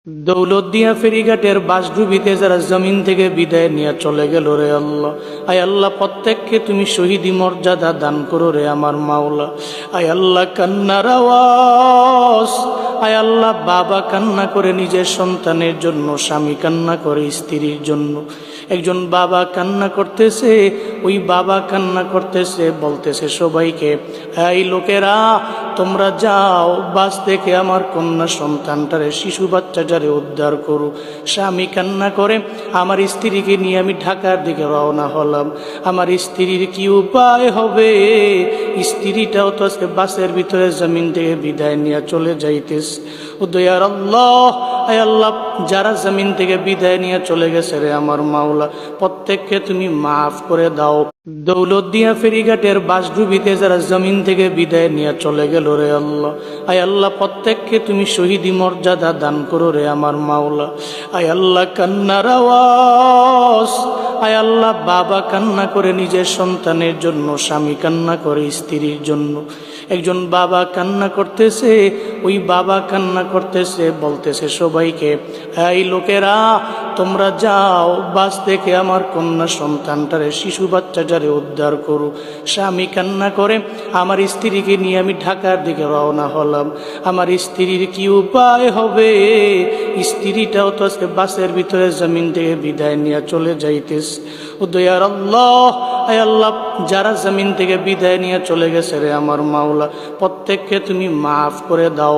দৌলতদিয়া ফেরিঘাটের বাসডুবিতে যারা জমিন থেকে বিদায় নিয়ে চলে গেল রে আল্লাহ, আয় আল্লাহ প্রত্যেককে তুমি শহীদি মর্যাদা দান করো রে আমার মাওলা। আয় আল্লাহ কান্নার আওয়াজ, আয় আল্লাহ বাবা কান্না করে নিজের সন্তানের জন্য, স্বামী কান্না করে স্ত্রীর জন্য। একজন বাবা কান্না করতেছে, ওই বাবা কান্না করতেছে, বলতেছে সবাইকে, এই লোকেরা তোমরা যাও বাস থেকে আমার কন্যা সন্তানটারে, শিশু বাচ্চাটারে উদ্ধার করো। স্বামী কান্না করে, আমার স্ত্রীকে নিয়ে আমি ঢাকার দিকে রওনা হলাম, আমার স্ত্রীর কি উপায় হবে? স্ত্রীটাও তো আজকে বাসের ভিতরে জমিন থেকে বিদায় নিয়ে চলে যাইতেছে। ও দয়ার আল্লাহ, আয় আল্লাহ যারা জমিন থেকে বিদায় নিয়ে চলে গেছে রে আমার মাওলা, প্রত্যেককে তুমি মাফ করে দাও। দৌলতদিয়া ফেরিঘাটের বাসডুবিতে যারা জমিন থেকে বিদায় নিয়ে চলে গেল রে আল্লাহ, আয় আল্লাহ প্রত্যেককে তুমি শহীদি মর্যাদা দান করো রে আমার মাওলা। আয় আল্লাহ কান্নার আওয়াজ, আয় আল্লাহ বাবা কান্না করে নিজের সন্তানের জন্য, স্বামী কান্না করে স্ত্রীর জন্য। একজন বাবা কান্না করতেছে, ওই বাবা কান্না করতেছে, বলতেছে সবাইকে, এই লোকেরা তোমরা যাও বাস থেকে আমার কন্যা সন্তানটারে, শিশু বাচ্চাটারে উদ্ধার করো। স্বামী কান্না করে, আমার স্ত্রীকে নিয়ে আমি ঢাকার দিকে রওনা হলাম, আমার স্ত্রীর কি উপায় হবে? স্ত্রীটাও তো আজকে বাসের ভিতরে জমিন থেকে বিদায় নিয়ে চলে যাইতেছে। ও দয়ার আল্লাহ, আয় আল্লাহ যারা জমিন থেকে বিদায় নিয়ে চলে গেছে রে আমার মাওলা, প্রত্যেককে তুমি মাফ করে দাও।